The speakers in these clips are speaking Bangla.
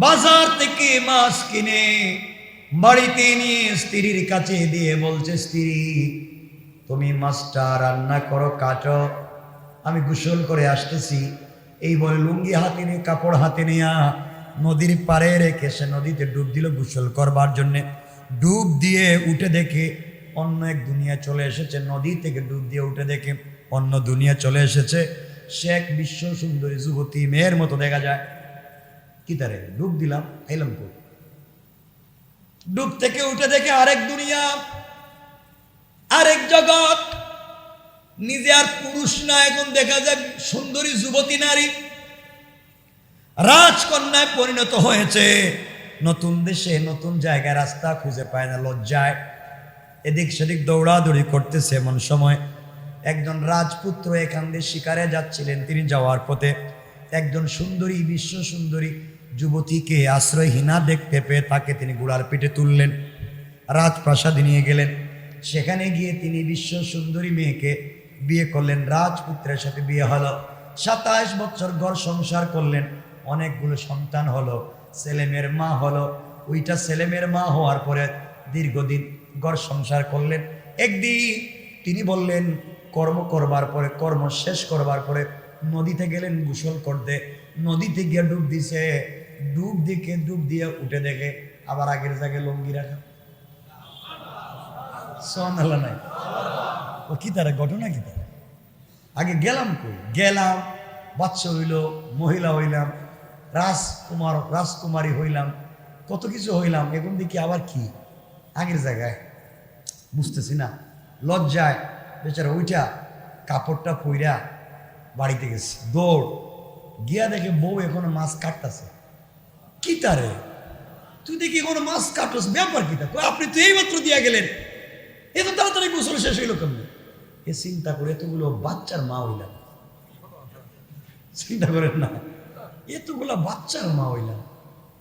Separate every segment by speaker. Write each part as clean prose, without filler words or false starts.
Speaker 1: বাজার থেকে মাছ কিনে বাড়িতে নিয়ে স্ত্রীর কাছে দিয়ে বলছে, স্ত্রী তুমি মাছটা রান্না করো, কাটো, আমি গোসল করে আসতেছি। এই বলে লুঙ্গি হাতে নিয়ে, কাপড় হাতে নিয়ে নদীর পাড়ে রেখে সে নদীতে ডুব দিল গোসল করবার জন্যে। ডুব দিয়ে উঠে দেখে অন্য এক দুনিয়া চলে এসেছে। নদী থেকে ডুব দিয়ে উঠে দেখে অন্য দুনিয়া চলে এসেছে। সে এক বিশ্ব সুন্দরী যুবতী, মেয়ের মতো দেখা যায়। কি তারে ডুব দিলাম, এলাম কই? ডুব থেকে উঠে দেখে আরেক দুনিয়া, আরেক জগৎ। নিজে আর পুরুষ না, এখন দেখা যায় সুন্দরী যুবতী নারী রাজকন্যায় পরিণত হয়েছে। নতুন দেশে নতুন জায়গায় রাস্তা খুঁজে পায় না, লজ্জায় এদিক সেদিক দৌড়াদৌড়ি করতেছে। এমন সময় একজন রাজপুত্র এখান দিয়ে শিকারে যাচ্ছিলেন। তিনি যাওয়ার পথে একজন সুন্দরী, বিশ্ব সুন্দরী যুবতীকে আশ্রয়হীনা দেখতে পেয়ে তাকে তিনি ঘোড়ার পিঠে তুললেন, রাজপ্রাসাদে নিয়ে গেলেন। সেখানে গিয়ে তিনি বিশ্ব সুন্দরী মেয়েকে বিয়ে করলেন। রাজপুত্রের সাথে বিয়ে হলো। 27 বছর ঘর সংসার করলেন। অনেকগুলো সন্তান হলো, ছেলেমেয়ের মা হলো। ওইটা ছেলেমেয়ের মা হওয়ার পরে দীর্ঘদিন ঘর সংসার করলেন। একদিন তিনি বললেন, কর্ম করবার পরে, কর্ম শেষ করবার পরে নদীতে গেলেন গোসল করতে। নদীতে গিয়ে ডুব দিছে। ডুব দিয়ে উঠে দেখে আবার আগের জায়গায় লুঙ্গি রাখা। সোনালা নাই ও কি তারা ঘটনা, কি তারা আগে গেলাম কই, গেলাম, বাচ্চা হইল, মহিলা হইলাম, রাজকুমারী হইলাম, কত কিছু হইলাম। এখন দেখি আবার কি আগের জায়গায়, বুঝতেছি না। লজ্জায় বেচারা ওইটা কাপড়টা পইরা বাড়িতে গেছি। দৌড় গিয়া দেখে বউ এখনো মাছ কাটতেছে। কি তারে তুই দেখি এখনো মাছ কাটস, ব্যাপার কি তা? আপনি তো এই মাত্র দিয়া গেলেন, এত তাড়াতাড়ি গোসল শেষ হইল কেমন? এ চিন্তা করে এতগুলো বাচ্চার মা হইলাম, চিন্তা করেন না, এতগুলো বাচ্চার মা হইলাম।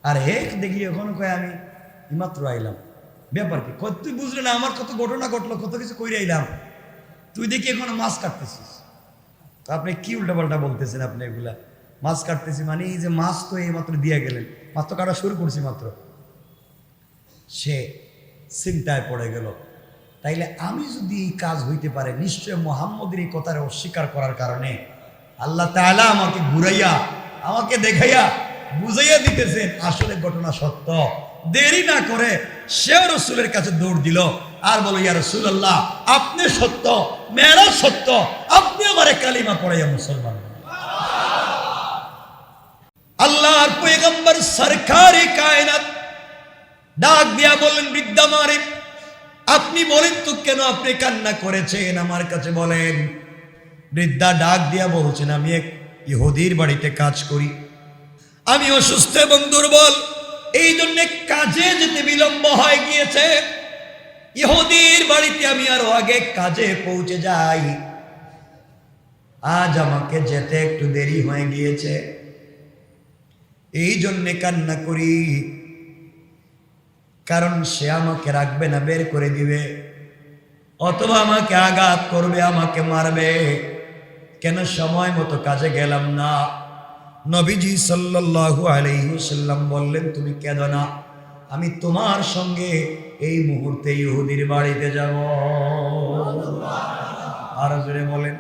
Speaker 1: আর হেক দেখি এখন কয় আমি মাত্র আইলাম, ব্যাপার কি? তুই বুঝলি না আমার কত ঘটনা ঘটলো, কত কিছু কইরে আইলাম, তুই দেখি এখন মাছ কাটতেছিস। তো আপনি কি উল্টাপাল্টা বলতেছেন? আপনি এগুলা মাছ কাটতেছি মানে এই যে মাছ তো এই মাত্র দিয়ে গেলেন, মাত্র কাটা শুরু করছি মাত্র। সে চিন্তায় পড়ে গেল, তাইলে আমি যদি এই কাজ হইতে পারে, নিশ্চয় মুহাম্মদের এই কথাটা অস্বীকার করার কারণে আল্লাহ তাআলা আমাকে ঘুরাইয়া, আমাকে দেখাইয়া বুঝাইয়া দিতেছেন আসলে ঘটনা সত্য। দেরি না করে সেও রসুলের কাছে দৌড় দিল আর বলো, ইয়া রাসূলুল্লাহ, আপনি সত্য, মেয়েরা সত্য, আপনি আমারে কালিমা পড়াইয়া মুসলমান। আল্লাহর পয়গম্বর সরকারে কায়নাত ডাক দিয়া বলেন, বৃদ্ধা মারে, আপনি বলেন তো কেন আপনি কান্না করেছেন, আমার কাছে বলেন। বৃদ্ধা ডাক দিয়া বলছেন, আমি এক ইহুদির বাড়িতে কাজ করি, আমি অসুস্থ এবং দুর্বল, এই জন্য কাজে যেতে বিলম্ব হয়ে গিয়েছে। ইহুদির বাড়িতে আমি আরো আগে কাজে পৌঁছে যাই, আজ আমাকে যেতে একটু দেরি হয়ে গিয়েছে, এই জন্যে কান্না করি। কারণ সে আমাকে রাখবে না, বের করে দিবে, অথবা আমাকে আঘাত করবে, আমাকে মারবে। কেন সময় মতো কাজে গেলাম না? নবীজি সাল্লাল্লাহু আলাইহি ওয়াসাল্লাম বললেন, তুমি কেঁদো না, আমি তোমার সঙ্গে এই মুহূর্তে ইহুদির বাড়িতে যাব। আর জোরে বলেন,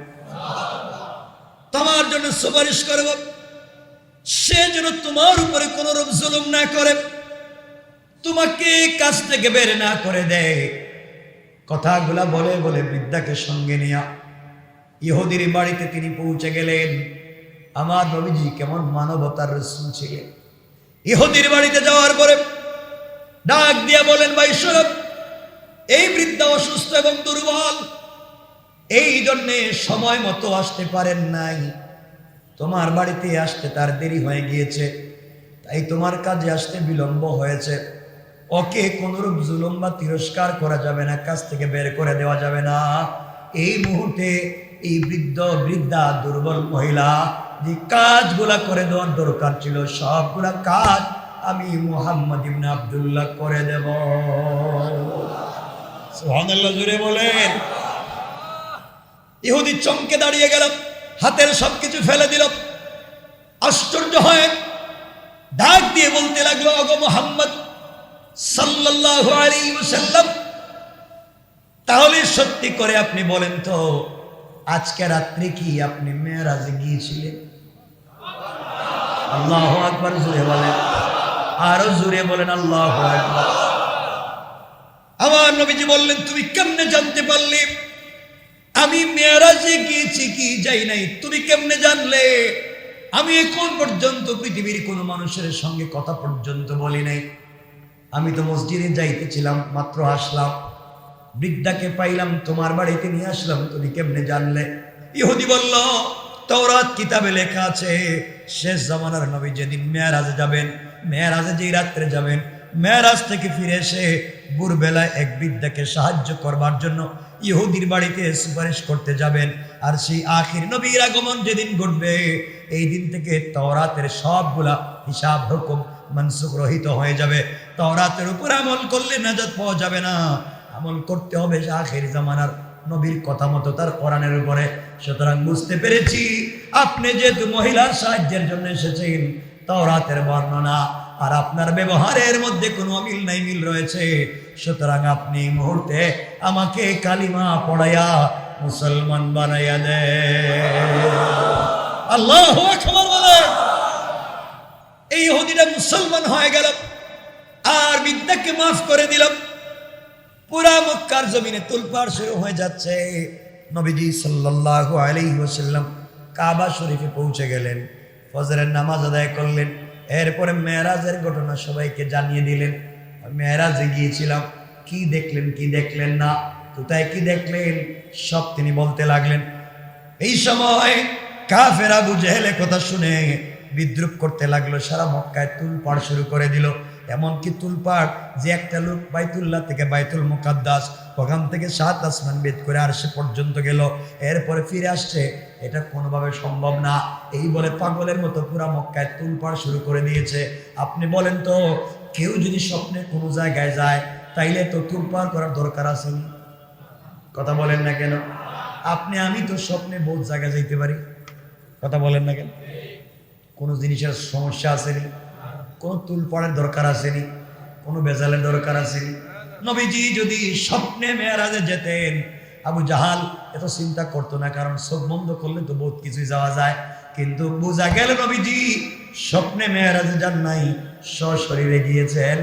Speaker 1: তোমার জন্য সুপারিশ করব, সে যেন তোমার উপরে কোনো রূপ জুলুম না করে, তোমাকে কাজ থেকে বের না করে দেয়। কথাগুলা বলে বলে বৃদ্ধাকে সঙ্গে নিয়ে ইহুদির বাড়িতে তিনি পৌঁছে গেলেন। আমার নবীজি কেমন মানবতার রাসূল ছিলেন। ইহুদির বাড়িতে যাওয়ার পরে ডাক দিয়ে বলেন, ভাই শোনো, এই বৃদ্ধা অসুস্থ এবং দুর্বল, এই জন্যে সময় মতো আসতে পারেন নাই, তোমার বাড়িতে আসতে তার দেরি হয়ে গিয়েছে, তাই তোমার কাজে আসতে বিলম্ব হয়েছে। ওকে কোনরূপ জুলুম বা তিরস্কার করা যাবে না, কাজ থেকে বের করে দেওয়া যাবে না। এই মুহূর্তে এই বৃদ্ধা দুর্বল মহিলা যে কাজগুলা করে দেওয়ার দরকার ছিল, সবগুলা কাজ আমি মুহাম্মদ ইবনে আব্দুল্লাহ করে দেব। সুবহানাল্লাহ, জোরে বলেন। ইহুদি চমকে দাঁড়িয়ে গেল, হাতের সবকিছু ফেলে দিল, আশ্চর্য হয় ডাক দিয়ে বলতে লাগলো, ওগো মুহাম্মদ সাল্লাল্লাহু আলাইহি ওয়াসাল্লাম, তাহলে সত্যি করে আপনি বলেন তো, আজকে রাত্রে কি আপনি মেরাজে গিয়েছিলেন? আল্লাহু আকবার জোরে বলেন, আরো জোরে বলেন আল্লাহু আকবার। আমার নবীজি বললেন, তুমি কেমনে জানতে পারলে আমি মেরাজে গিয়েছি কি যাই নাই? তুমি কেমনে জানলে? আমি এখন পর্যন্ত পৃথিবীর কোনো মানুষের সঙ্গে কথা পর্যন্ত বলি নাই। আমি তো মসজিদে যাইতেছিলাম, মাত্র আসলাম, বৃদ্ধাকে পাইলাম, তোমার বাড়িতে নিয়ে আসলাম, তুমি কেমনে জানলে? ইহুদি বলল, তাওরাত কিতাবে লেখা আছে শেষ জামানার নবী যেদিন মেরাজে যাবেন, মেরাজে যেই রাত্রে যাবেন, মেরাজ থেকে ফিরে এসে ভোরবেলায় এক বৃদ্ধাকে সাহায্য করবার জন্য ইহুদির বাড়িতে সুপারিশ করতে যাবেন। আর সেই আখির নবীর আগমন যেদিন ঘটবে, এই দিন থেকে তাওরাতের সবগুলা হিসাব হুকুম মনসুখ রহিত হয়ে যাবে। তাওরাতের উপর আমল করলে নাজাত পাওয়া যাবে না, আমল করতে হবে আখির জামানার নবীর কথা মতো, তার কোরআনের উপরে। সুতরাং বুঝতে পেরেছি আপনি যেহেতু মহিলার সাহায্যের জন্য এসেছেন, তাওরাতের বর্ণনা আর আপনার ব্যবহারের মধ্যে কোনো অমিল নাই, মিল রয়েছে। সুতরাং আপনি এই মুহূর্তে আমাকে কালিমা পড়াইয়া মুসলমান বানাইয়া দে। আল্লাহু আকবার বলে এই ইহুদিরা মুসলমান হয়ে গেল আর বিদ্যাকে মাফ করে দিল। পুরা মক্কার জমিনে তুলপাড় শুরু হয়ে যাচ্ছে। নবীজি সাল্লাল্লাহু আলাইহি ওয়াসাল্লাম কাবা শরীফে পৌঁছে গেলেন, ফজরের নামাজ আদায় করলেন, এরপরে মেরাজের ঘটনা সবাইকে জানিয়ে দিলেন। মেরাজে গিয়েছিলাম, কি দেখলেন কি দেখলেন না, কোথায় কি দেখলেন, সব তিনি বলতে লাগলেন। এই সময় কাফের আবু জেহেলের কথা শুনে বিদ্রুপ করতে লাগলো, সারা মক্কায় তুলপাড় শুরু করে দিল। এমনকি তুলপাড় যে একটা লোক বাইতুল্লাহ থেকে বাইতুল মুকাদ্দাস, ওখান থেকে 7 আসমান বেদ করে আরশে পর্যন্ত গেল, এরপরে ফিরে আসছে, এটা কোনোভাবে সম্ভব না। এই বলে পাগলের মতো পুরা মক্কায় তুলপাড় শুরু করে দিয়েছে। আপনি বলেন তো, কেউ যদি স্বপ্নে কোনো জায়গায় যায়, তাইলে তো তুলপাড় করার দরকার আছে? কথা বলেন না কেন? আপনি আমি তো স্বপ্নে বহুত জায়গায় যাইতে পারি, কথা বলেন না কেন? কোনো জিনিসের সমস্যা আসেনি, কোনো তুলপাড়ের দরকার আসেনি, কোনো বেজালের দরকার আসেনি। নবীজি যদি স্বপ্নে মেরাজে যেতেন, আবু জাহাল এত চিন্তা করতো না, কারণ চোখ বন্ধ করলে তো বহুত কিছুই যাওয়া যায়। কিন্তু বোঝা গেল নবীজি স্বপ্নে মেরাজে যান নাই, সশরীরে গিয়েছেন।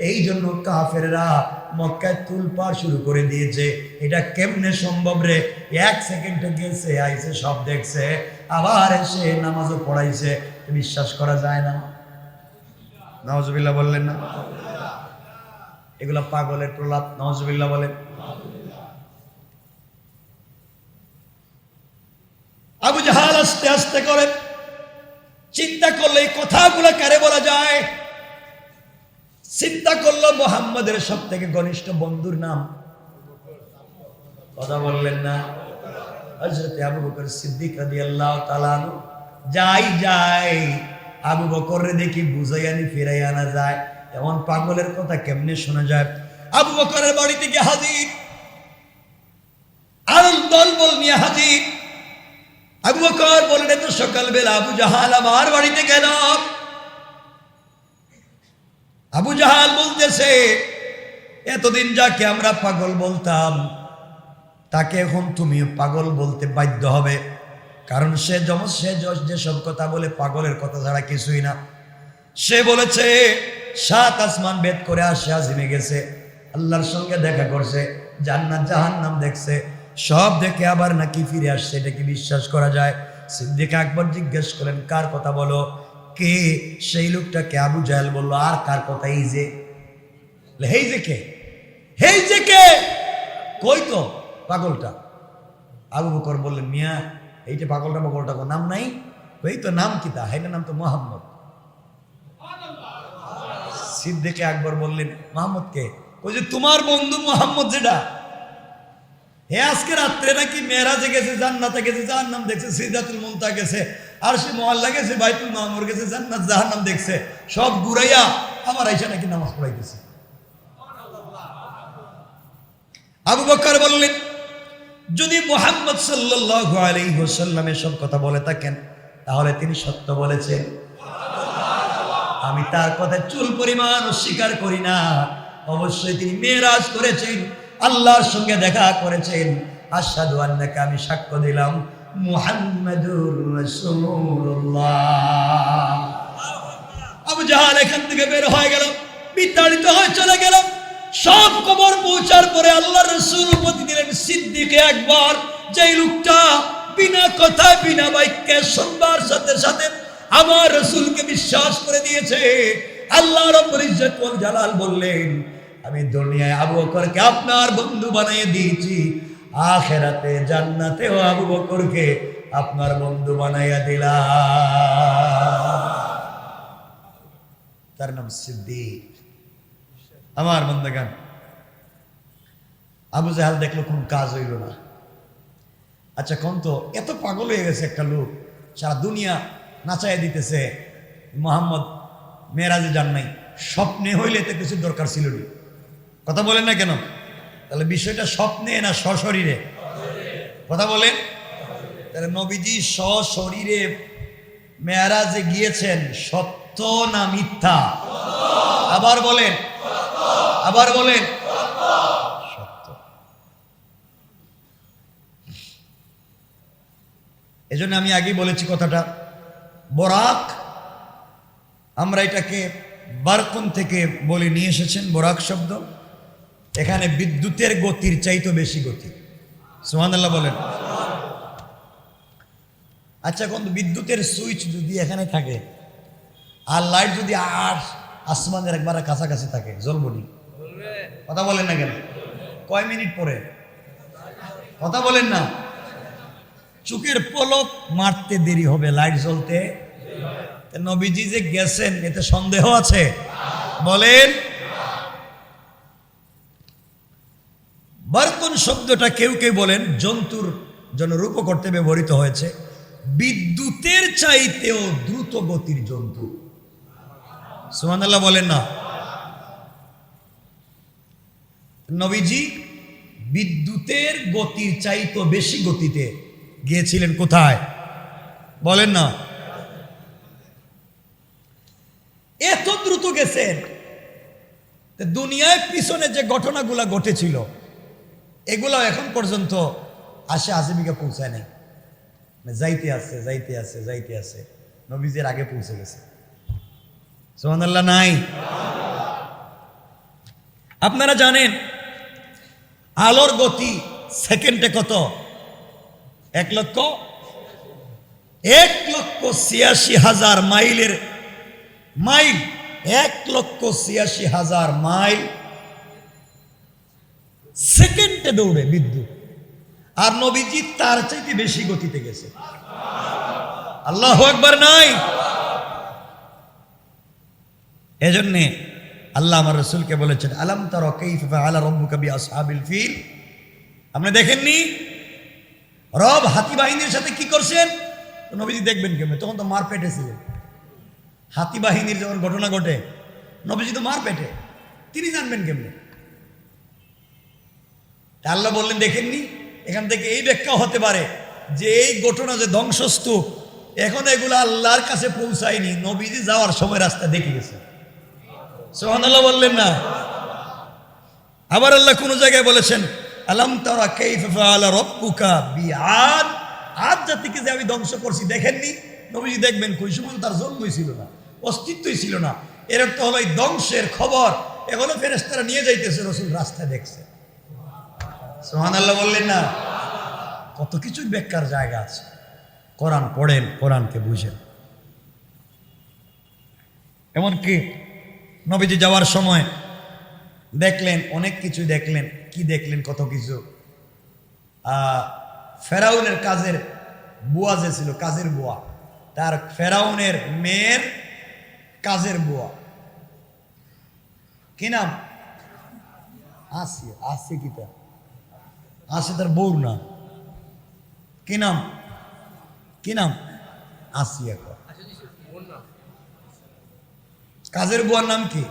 Speaker 1: এই জন্য কাফেররা মক্কায় তুলপাড় শুরু করে দিয়েছে। এটা কেমনে সম্ভব রে? 1 সেকেন্ডে গেছে, আইছে, সব দেখছে, আবার এসে নামাজও পড়াইছে, বিশ্বাস করা যায় না। নাউজুবিল্লাহ বললেন না? এগুলা পাগলের প্রলাপ। নাউজুবিল্লাহ বলেন। আবু জাহাল আস্তে আস্তে করে চিন্তা করলে এই কথাগুলো কারে বলা যায়? চিন্তা করলো মুহাম্মদের সব থেকে ঘনিষ্ঠ বন্ধুর নাম, কথা বললেন না? হযরত আবু বকর সিদ্দিক রাদিয়াল্লাহু তাআলা আনহু। যাই আবু বকররে দেখি বুঝাইয়ানি ফিরাই আনা যায়, এমন পাগলের কথা কেমনে শোনা যায়? আবু বকরের বাড়িতে গিয়ে হাজির, আরল দলবল নিয়ে হাজির। আবু বকর বললেন, তো সকালবেলা আবু জাহাল আমার বাড়িতে গেল। আবু জাহাল বলতেছে, এতদিন যাকে আমরা পাগল বলতাম, তাকে এখন তুমিও পাগল বলতে বাধ্য হবে, কারণ সে যেসব কথা বলে পাগলের কথা ছাড়া কিছুই না। সে বলেছে 7 আসমান ভেদ করে আসে আজিমে গেছে, আল্লাহর সঙ্গে দেখা করছে, জান্নাত জাহান্নাম দেখছে, সব দেখে আবার নাকি ফিরে আসছে। এটা কি বিশ্বাস করা যায়? সিদ্দিক আকবর জিজ্ঞেস করেন, কার কথা বলো? কে? সেই লোকটাকে আবু জাহেল বলল, আর কার কথা? এই যে কে? কই তো পাগলটা? আবু বকর বললেন, মিয়া এই যে পাগলটা নাম নাই? এই তো নাম কি তা? এটা নাম তো মোহাম্মদ। সিদ্দিক আকবর বললেন, মোহাম্মদ কে? ওই যে তোমার বন্ধু মোহাম্মদ, যেটা হে আজকে রাত্রে নাকি মেরাজে গেছে, জান্নাতে গেছে, জাহান্নাম দেখছে, সিদরাতুল মুনতাহা গেছে, আরশে মুআল্লা গেছে, বাইতুল মামুর গেছে, জান্নাত জাহান্নাম দেখছে, সব ঘুরাইয়া আবার আইসা নাকি নামাজ পড়াইতেছে। আবু বকর বললেন, যদি মুহাম্মদ সাল্লাল্লাহু আলাইহি ওয়াসাল্লাম এসব কথা বলে থাকেন, তাহলে তিনি সত্য বলেছেন। আমি তার কথা চুল পরিমাণ অস্বীকার করি না। অবশ্যই তিনি মেরাজ করেছেন, আল্লাহর সঙ্গে দেখা করেছেন। আশহাদু আন্নাকা, আমি সাক্ষ্য দিলাম মুহাম্মাদুর রাসূলুল্লাহ। আবু জাহাল এখান থেকে বের হয়ে গেল, বিতাড়িত হয়ে চলে গেল। সব খবর পৌঁছার পরে আল্লাহর রাসূল উপস্থিত দিলেন সিদ্দিক আকবর, যেই লোকটা বিনা কথায় বিনা বাক্যে শুনবার সাথে সাথে আমার রাসূলকে বিশ্বাস করে দিয়েছে। আল্লাহ রাব্বুল ইজ্জত ওয়াল জালাল বললেন, আমি দুনিয়ায় আবু বকরকে আপনার বন্ধু বানিয়ে দিয়েছি, আখিরাতে জান্নাতেও আবু বকরকে আপনার বন্ধু বানাইয়া দিলাম। তার নাম সিদ্দিক। আমার বন্ধুগণ, আবু জাহাল দেখলো কোন কাজ হইল না। আচ্ছা কোন তো এত পাগল হয়ে গেছে একটা লোক, সারা দুনিয়া নাচাইয়া দিতেছে, মুহাম্মদ মেরাজে যান নাই, স্বপ্নে হইলে তো কিছু দরকার ছিল না। কথা বলেন না কেন? তাহলে বিষয়টা স্বপ্নে না সশরীরে? কথা বলেন। তাহলে নবীজি সশরীরে মেরাজে গিয়েছেন, সত্য না মিথ্যা? আবার বলেন, আবার বলেন। সত্য। এজন্য আমি আগেই বলেছি কথাটা, বরাক, আমরা এটাকে বারকুন থেকে বলে নিয়ে এসেছেন বরাক শব্দ। এখানে বিদ্যুতের গতির চাইতে বেশি গতি। সুবহানাল্লাহ বলেন। আচ্ছা কোন বিদ্যুতের সুইচ যদি এখানে থাকে আর লাইট যদি আসমানের একবারে কাছাকাছি থাকে, জ্বলবো নি? কথা বলেন না কেন? কয় মিনিট পরে? কথা বলেন না। চোখের পলক মারতে দেরি হবে লাইট জ্বলতে। নবীজি যে গেছেন এতে সন্দেহ আছে? বলেন। বারকুন শব্দটা কেউ কেউ বলেন জন্তুর জন্য রূপ করতে ব্যবহৃত হয়েছে, বিদ্যুতের চাইতেও দ্রুত গতির জন্তু। সুবহানাল্লাহ বলেন না। নবীজি বিদ্যুতের গতির চাইতে বেশি গতিতে গিয়েছিলেন। কোথায়? বলেন না। এত দ্রুত গেছেন, দুনিয়ায় পিছনে যে ঘটনাগুলা ঘটেছিল এগুলো এখন পর্যন্ত আশিকে পৌঁছায় নাই। যাইতে আছে যাইতে আছে যাইতে আছে, নবীজির আগে পৌঁছে গেছে। সুবহানাল্লাহ নাই? আপনারা জানেন আলোর গতি সেকেন্ডে কত? 1,86,000 মাইলের মাইল, 1,86,000 মাইল সেকেন্ডে দৌড়ে বিদ্যুৎ। আর নবীজি তার চাইতে বেশি গতিতে গেছে। আল্লাহু আকবার নাই? এজন্যে আল্লাহ আমার রাসূলকে বলেছেন, আলাম তারা কাইফা ফাআলা রাব্বুকা বিআসহাবিল ফিল। আপনি দেখেননি রব হাতি বাহিনীর সাথে কি করছেন? নবীজি দেখবেন কেমন? তখন তো মার পেটে ছিলেন। হাতি বাহিনীর যখন ঘটনা ঘটে, নবীজি তো মার পেটে, তিনি জানবেন কেমনে? আল্লাহ বললেন দেখেননি? এখান থেকে এই ব্যাখ্যা হতে পারে যে এই ঘটনা যে ধ্বংসস্তূপ, এখন এগুলো আল্লাহর কাছে পৌঁছায়নি, নবীজি যাওয়ার সময় রাস্তা দেখে গেছে। সুবহানাল্লাহ বললেন না? আবার আল্লাহ কোন জায়গায় বলেছেন, আলাম তারা কাইফা ফাআলা রাব্বুকা বিআদ। আদ জাতিকে যে আমি ধ্বংস করছি দেখেননি? নবীজি দেখবেন, কই সময় তার জন্মই ছিল না, অস্তিত্বই ছিল না। এর অর্থ হলো এই ধ্বংসের খবর এখনো ফেরেশতারা নিয়ে যাইতেছে, রাসূল রাস্তায় দেখছে। সুবহানাল্লাহ বললেন না? কত কিছু ব্যাখ্যার জায়গা আছে। কোরআন পড়েন, কোরআনকে বুঝেন। এমনকি নবীজি যাওয়ার সময় দেখলেন অনেক কিছু, দেখলেন কি দেখলেন? কত কিছু। ফেরাউনের কাজের বুয়া যে ছিল, কাজের বুয়া, তার ফেরাউনের মেয়ের কাজের বুয়া, কি নাম? আসিয়া। আসিয়া কিটা? আসিয়া তার বউর না, কি নাম? কি নাম? আসিয়া। কাজের বুয়ার নাম কি?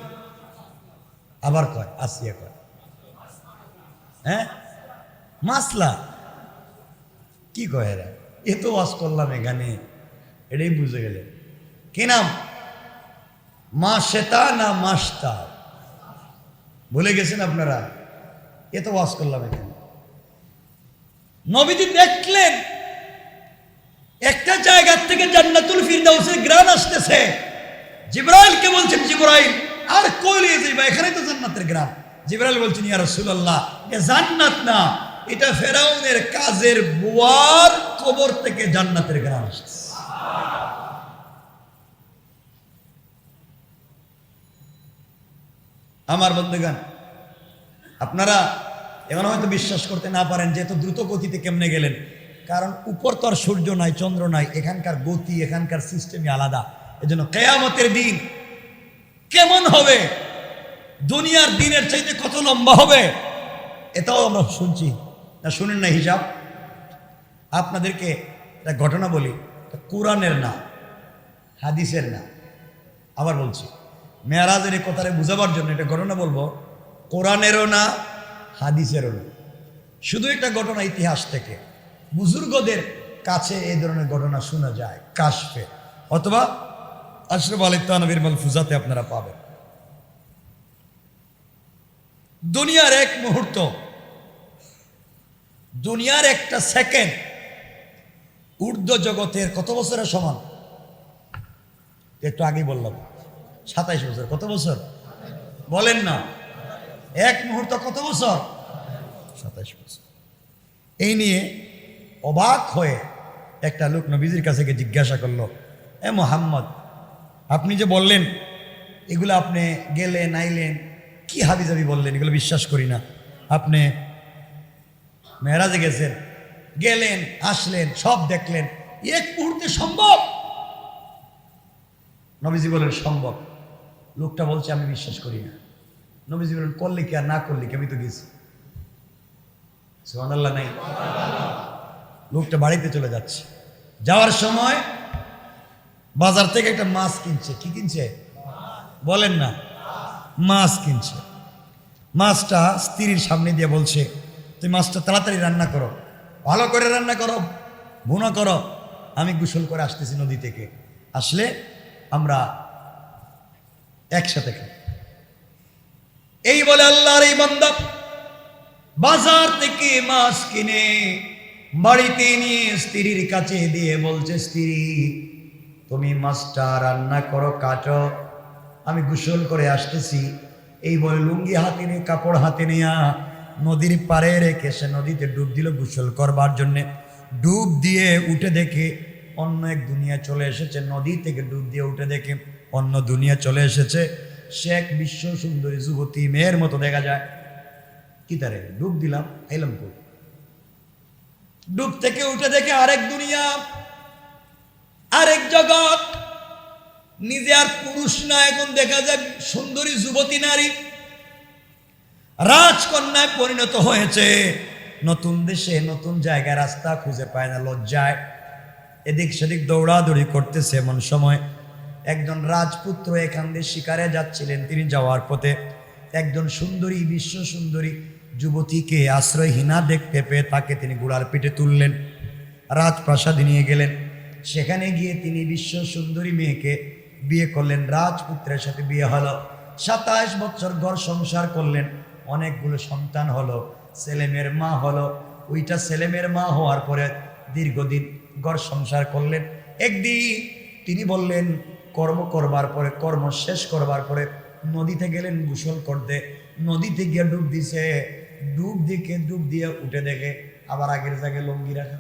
Speaker 1: আবার কয় আসিয়া কয়। হ্যাঁ, মাসলা কি কয় এরা? এত ওয়াজ করলাম এখানে, এটাই বুঝে গেলে। কি নাম? মাশেতা না মাস্তা? ভুলে গেছেন আপনারা? এ তো ওয়াজ করলাম এখানে। নবীজি দেখলেন একটা জায়গার থেকে জান্নাতুল ফিরদাউসের গ্রান আসতেছে। জিবরাইলকে বলছেন, জিবরাইল আর কই নিয়ে যাইবা, এখানেই তো জান্নাতের গ্রান। জিবরাইল বলছেন, ইয়া রাসূলুল্লাহ, এ জান্নাত না, এটা ফেরাউনের কাজের বুয়ার কবর থেকে জান্নাতের গ্রান আসছে। আমার বন্ধুগণ, আপনারা এখন হয়তো বিশ্বাস করতে না পারেন যে এত দ্রুত গতিতে কেমনে গেলেন, কারণ উপর তো আর সূর্য নাই, চন্দ্র নাই, এখানকার গতি, এখানকার সিস্টেমই আলাদা। এজন্য কিয়ামতের দিন কেমন হবে, দুনিয়ার দিনের চাইতে কত লম্বা হবে, এটাও আমরা শুনছি না, শুনেন না হিসাব। আপনাদেরকে একটা ঘটনা বলি, কোরআনের না, হাদিসের না। আবার বলছি, মেরাজের এই কথাটা বুঝাবার জন্য একটা ঘটনা বলবো, কোরআনেরও না, হাদিসেরও না, শুধু একটা ঘটনা ইতিহাস থেকে। বুজুর্গদের কাছে এই ধরনের ঘটনা শোনা যায় কাশফে অথবা আশরাফ আলী তানভীর মালফুজাতে আপনারা পাবেন। দুনিয়ার এক মুহূর্ত, দুনিয়ার একটা সেকেন্ড ঊর্ধ্ব জগতের কত বছরের সমান? একটু আগেই বললাম 27 বছর। কত বছর বলেন না? এক মুহূর্ত কত বছর? 27 বছর। এই নিয়ে অবাক হয়ে একটা লোক নবীজির কাছে গিয়ে জিজ্ঞাসা করলো, এ মুহাম্মদ, আপনি যে বললেন এগুলো আপনি গেলেন আইলেন, কি হাবিজাবি বললেন, এগুলো বিশ্বাস করি না। আপনি মেরাজে গেছেন, গেলেন আসলেন, সব দেখলেন, এক মুহূর্তে সম্ভব? নবীজি বলেন সম্ভব। লোকটা বলছে আমি বিশ্বাস করি না। নবীজি বলেন করলে কি আর না করলে কি, আমি তো গেছি। সুবহানাল্লাহ নাই? লোকটা বাড়িতে চলে যাচ্ছে, যাওয়ার সময় বাজার থেকে একটা মাছ কিনছে। কি কিনছে বলেন না? মাছ কিনছে। মাছটা স্ত্রীর সামনে দিয়ে বলছে, তুই মাছটা তাড়াতাড়ি রান্না করো, ভালো করে রান্না করো, ভুনা করো, আমি গোসল করে আসতেছি নদী থেকে, আসলে আমরা একসাথে খাই। এই বলে আল্লাহর এই বান্দা বাজার থেকে মাছ কিনে বাড়িতে নিয়ে স্ত্রীর কাছে দিয়ে বলছে, স্ত্রী তুমি মাছটা রান্না করো, কাটো, আমি গোসল করে আসতেছি। এই বলে লুঙ্গি হাতে নিয়ে, কাপড় হাতে নিয়ে নদীর পাড়ে রেখে সে নদীতে ডুব দিল গোসল করবার জন্যে। ডুব দিয়ে উঠে দেখে অন্য এক দুনিয়া চলে এসেছে। নদী থেকে ডুব দিয়ে উঠে দেখে অন্য দুনিয়া চলে এসেছে। সে এক বিশ্ব সুন্দরী যুবতী, মেয়ের মতো দেখা যায়। কি তারে ডুব দিলাম, এলাম কই? ডুব থেকে উঠে দেখে আরেক দুনিয়া, আরেক জগৎ। নিজে আর পুরুষ না, এখন দেখা যায় সুন্দরী যুবতী নারী রাজকন্যায় পরিণত হয়েছে। নতুন দেশে নতুন জায়গায় রাস্তা খুঁজে পায় না, লজ্জায় এদিক সেদিক দৌড়াদৌড়ি করতেছে। এমন সময় একজন রাজপুত্র এখান দিয়ে শিকারে যাচ্ছিলেন। তিনি যাওয়ার পথে একজন সুন্দরী, বিশ্ব সুন্দরী যুবতীকে আশ্রয়হীনা দেখতে পেয়ে তাকে তিনি ঘোড়ার পিঠে তুললেন, রাজপ্রাসাদে নিয়ে গেলেন। সেখানে গিয়ে তিনি বিশ্ব সুন্দরী মেয়েকে বিয়ে করলেন। রাজপুত্রের সাথে বিয়ে হলো। 27 বছর ঘর সংসার করলেন, অনেকগুলো সন্তান হলো, ছেলেমেয়ের মা হলো। ওইটা ছেলেমেয়ের মা হওয়ার পরে দীর্ঘদিন ঘর সংসার করলেন। একদিন তিনি বললেন, কর্ম করবার পরে, কর্ম শেষ করবার পরে নদীতে গেলেন গোসল করতে। নদীতে গিয়ে ডুব দিছে। ডুব দিয়ে উঠে দেখে আবার আগের জায়গায় লঙ্গি রাখা।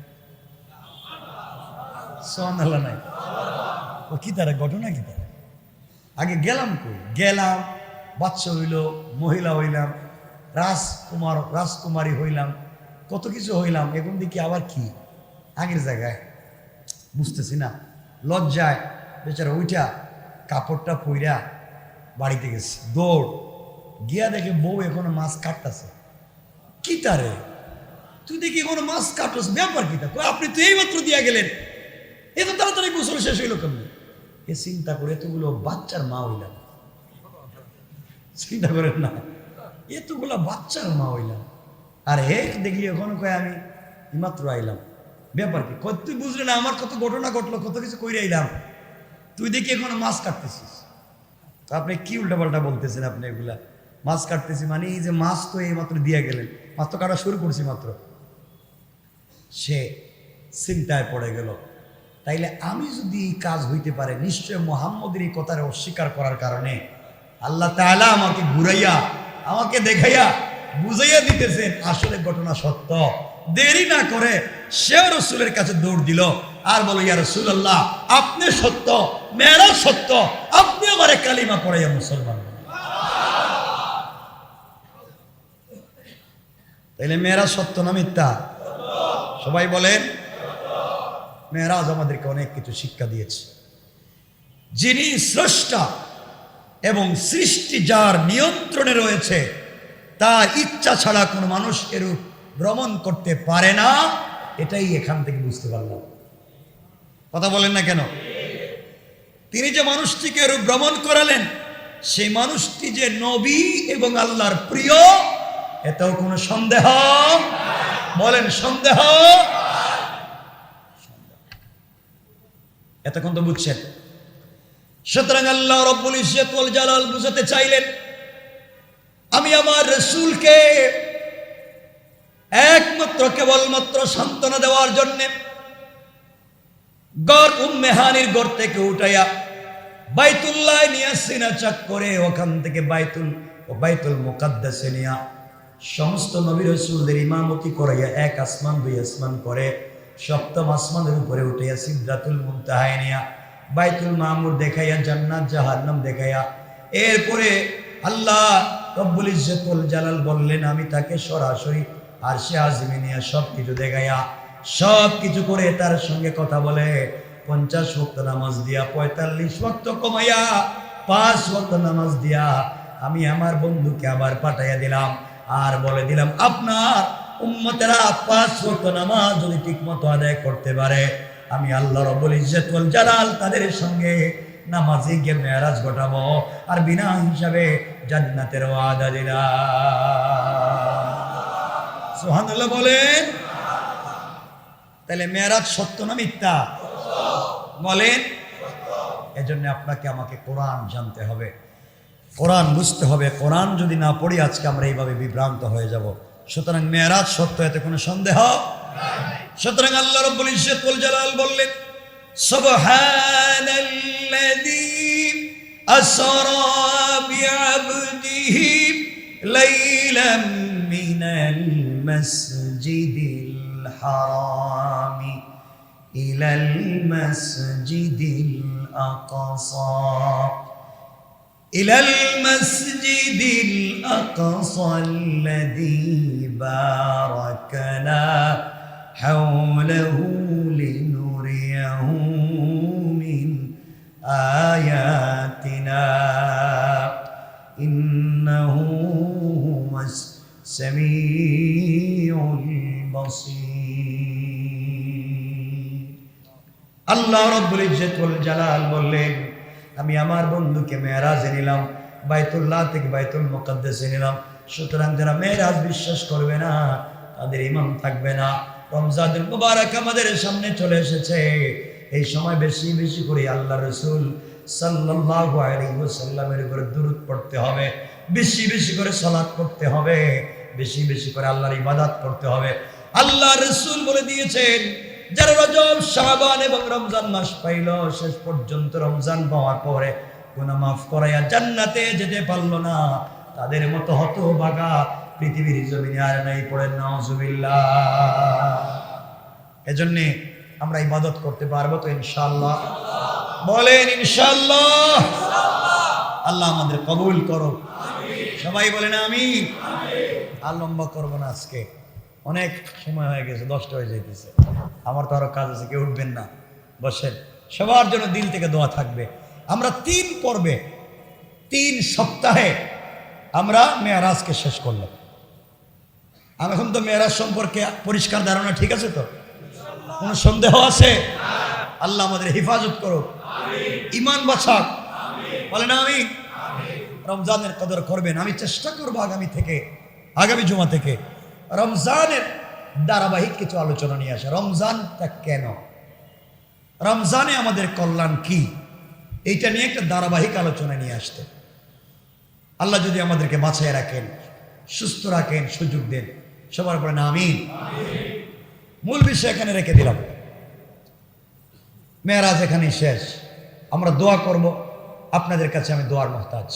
Speaker 1: সুবহানাল্লাহ নাই? ও কি তারা ঘটনা, কি তারা? আগে গেলাম কই? গেলাম, বাচ্চা হইল, মহিলা হইলাম, রাজকুমার রাজকুমারী হইলাম, কত কিছু হইলাম। এখন দেখি আবার কি আগের জায়গায়, বুঝতেছি না। লজ্জায় বেচারা উইটা কাপড়টা পইরা বাড়িতে গেছে। দৌড় গিয়া দেখে বউ এখনো মাছ কাটতেছে। কি তারে, তুই দেখি এখনো মাছ কাটছ, ব্যাপার কি তা? আপনি তো এই মাত্র দিয়া গেলেন, এত তাড়াতাড়ি গোসল শেষ হইল কেমন? এ চিন্তা করে এতগুলো বাচ্চার মা হইলাম। চিন্তা করেন না, এতগুলো বাচ্চার মা হইলাম। আর হে দেখলি এখন কয় আমি মাত্র আইলাম, ব্যাপার কি? তুই বুঝলি না আমার কত ঘটনা ঘটলো, কত কিছু কইরে আইলাম, তুই দেখি এখন মাছ কাটতেছিস। আপনি কি উল্টাপাল্টা বলতেছেন? আপনি এগুলা মাছ কাটতেছি মানে এই যে মাছ তো এই মাত্র দিয়ে গেলেন, মাছ তো কাটা শুরু করছি মাত্র। সে চিন্তায় পড়ে গেল, তাইলে আমি যদি এই কাজ হইতে পারে, নিশ্চয় মুহাম্মদের এই কথারে অস্বীকার করার কারণে আল্লাহ তাআলা আমাকে ঘুরাইয়া, আমাকে দেখাইয়া বুঝাইয়া দিতেছেন আসলে ঘটনা সত্য। দেরি না করে সে রাসূলের কাছে দৌড় দিল আর বলো, ইয়া রাসূলুল্লাহ, আপনি সত্য, মেরাজ সত্য, আপনি আমারে কালিমা পড়াইয়া মুসলমান। তাইলে মেরাজ সত্য না মিথ্যা? সবাই বলেন। মেরাজ আমাদেরকে অনেক কিছু শিক্ষা দিয়েছে। যিনি স্রষ্টা এবং সৃষ্টি যার নিয়ন্ত্রণে রয়েছে, তার ইচ্ছা ছাড়া কোনো মানুষ এরূপ ভ্রমণ করতে পারে না, এটাই এখান থেকে বুঝতে পারলাম। কথা বলেন না কেন? তিনি যে মানুষটিকে এরূপ ভ্রমণ করালেন, সেই মানুষটি যে নবী এবং আল্লাহর প্রিয়, এতেও কোনো সন্দেহ? বলেন সন্দেহ? এতক্ষণ তো বুঝছেন। সুতরাং আল্লাহ রাব্বুল ইজ্জত ওয়াল জালাল বুঝাতে চাইলেন, আমি আমার রাসূলকে একমাত্র কেবলমাত্র সান্ত্বনা দেওয়ার জন্য গড় উম্মে হানির গড় থেকে উঠাইয়া বাইতুল্লাহ নিয়ে সিনা চাক করে ওখান থেকে বাইতুল মুকাদ্দাসে নিয়া সমস্ত নবী রাসূলদের ইমামতি করাইয়া এক আসমান দুই আসমান করে সপ্তম আসমানের উপরে উঠাইয়া সিদরাতুল মুনতাহায় নিয়া বাইতুল মামুর দেখাইয়া জান্নাত জাহান্নাম দেখাইয়া এরপরে আল্লাহ রব্বুল ইজ্জত ওয়াল জালাল বললেন, আমি তাকে সরাসরি আরশে আজিমে নিয়ে সবকিছু দেখাইয়া সবকিছু করে তার সঙ্গে কথা বলে 50 ওয়াক্ত নামাজ দিয়া 45 ওয়াক্ত কমাইয়া 5 ওয়াক্ত নামাজ দিয়া আমি আমার বন্ধুকে আবার পাঠাইয়া দিলাম আর বলে দিলাম, আপনার উম্মতেরা 5 ওয়াক্ত নামাজ যদি ঠিকমতো আদায় করতে পারে, আমি আল্লাহ রাব্বুল ইজ্জত ওয়াল জালাল তাদের সঙ্গে নামাজে গিয়ে মেরাজ ঘটাবো আর বিনা হিসাবে জান্নাতের ওয়াদা দিলাম। সুবহানাল্লাহ বলেন। তাহলে মেরাজ সত্য না মিথ্যা? বলেন। এজন্য আপনাকে আমাকে কোরআন জানতে হবে, কোরআন বুঝতে হবে। কোরআন যদি না পড়ি আজকে আমরা এইভাবে বিভ্রান্ত হয়ে যাব। সুতরাং মেরাজ সত্য, এতে কোনো সন্দেহ। সুতরাং আল্লাহ রাব্বুল ইজ্জত ওয়াল জালাল বললেন, সুবহানাল্লাযী আসরা বিআবদিহি লাইলাম মিনাল মাসজিদিল হারামি ইলাল মাসজিদিল আকসা إلى المسجد الأقصى الذي باركنا حوله لنريه من آياتنا إنه هو السميع البصير الله رب العزة والجلال বললেন, আমি আমার বন্ধুকে মেরাজে নিলাম, বাইতুল্লাহ থেকে বাইতুল মুকাদ্দাসে নিলাম। সুতরাং যারা মেরাজ বিশ্বাস করবে না তাদের ইমাম থাকবে না। রমজানুল মুবারক আমাদের সামনে চলে এসেছে, এই সময় বেশি বেশি করে আল্লাহ রাসূল সাল্লাল্লাহু আলাইহি ওয়াসাল্লামের উপরে দুরূদ পড়তে হবে, বেশি বেশি করে সালাত পড়তে হবে, বেশি বেশি করে আল্লাহর ইবাদত করতে হবে। আল্লাহ রাসূল বলে দিয়েছেন, যারা রজব শাবান এবং রমজান মাস পাইল, শেষ পর্যন্ত রমজান পাওয়ার পরে গুনাহ মাফ করাইয়া জান্নাতে যেতে পারলো না, তাদের মতো হতভাগা পৃথিবীর জমিনে আর নাই। পড়েন নাউজুবিল্লাহ। এজন্য আমরা ইবাদত করতে পারবো তো ইনশাআল্লাহ? বলেন ইনশাআল্লাহ। আল্লাহ আমাদের কবুল করো, সবাই বলেন আমিন। আর লম্বা করবো না, আজকে অনেক সময় হয়ে গেছে, 10টা হয়ে যাইতেছে। আমার তো আরো কাজ আছে, কেউ উঠবেন না, বসেন। সবার জন্য দিল থেকে দোয়া থাকবে। আমরা 3 পর্বে 3 সপ্তাহে আমরা মেরাজকে শেষ করলাম। এখন তো মেরাজ সম্পর্কে পরিষ্কার ধারণা ঠিক আছে তো? কোনো সন্দেহ আছে? আল্লাহ আমাদের হেফাজত করুক, ঈমান বাঁচাক। বলেন আমিন। রমজানের কদর করবেন। আমি চেষ্টা করবো আগামী জুমা থেকে রমজানের ধারাবাহিক কিছু আলোচনা নিয়ে আসা। রমজানটা কেন, রমজানে আমাদের কল্যাণ কি, এইটা নিয়ে একটা ধারাবাহিক আলোচনা নিয়ে আসতে। আল্লাহ যদি আমাদেরকে বাঁচায় রাখেন, সুস্থ রাখেন, সুযোগ দেন, সবার পরে না আমিন। মূল বিষয় এখানে রেখে দিলাম, মেরাজ এখানেই শেষ। আমরা দোয়া করব, আপনাদের কাছে আমি দোয়ার মুহতাজ।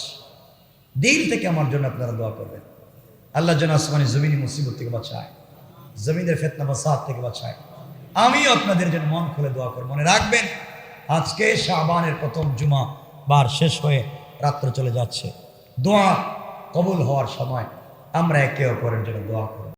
Speaker 1: দিল থেকে আমার জন্য আপনারা দোয়া করবেন, আল্লাহ যেন আসমানি জমিনি মুসিবত থেকে বাঁচায়, জমিনের ফিতনা ফাসাদ থেকে বাঁচায়। আমিও আপনাদের জন্য মন খুলে দোয়া করব। মনে রাখবেন, আজকে শাবানের প্রথম জুমা বার শেষ হয়ে রাত্র চলে যাচ্ছে। দোয়া কবুল হওয়ার সময় আমরা একে অপরের জন্য দোয়া করব।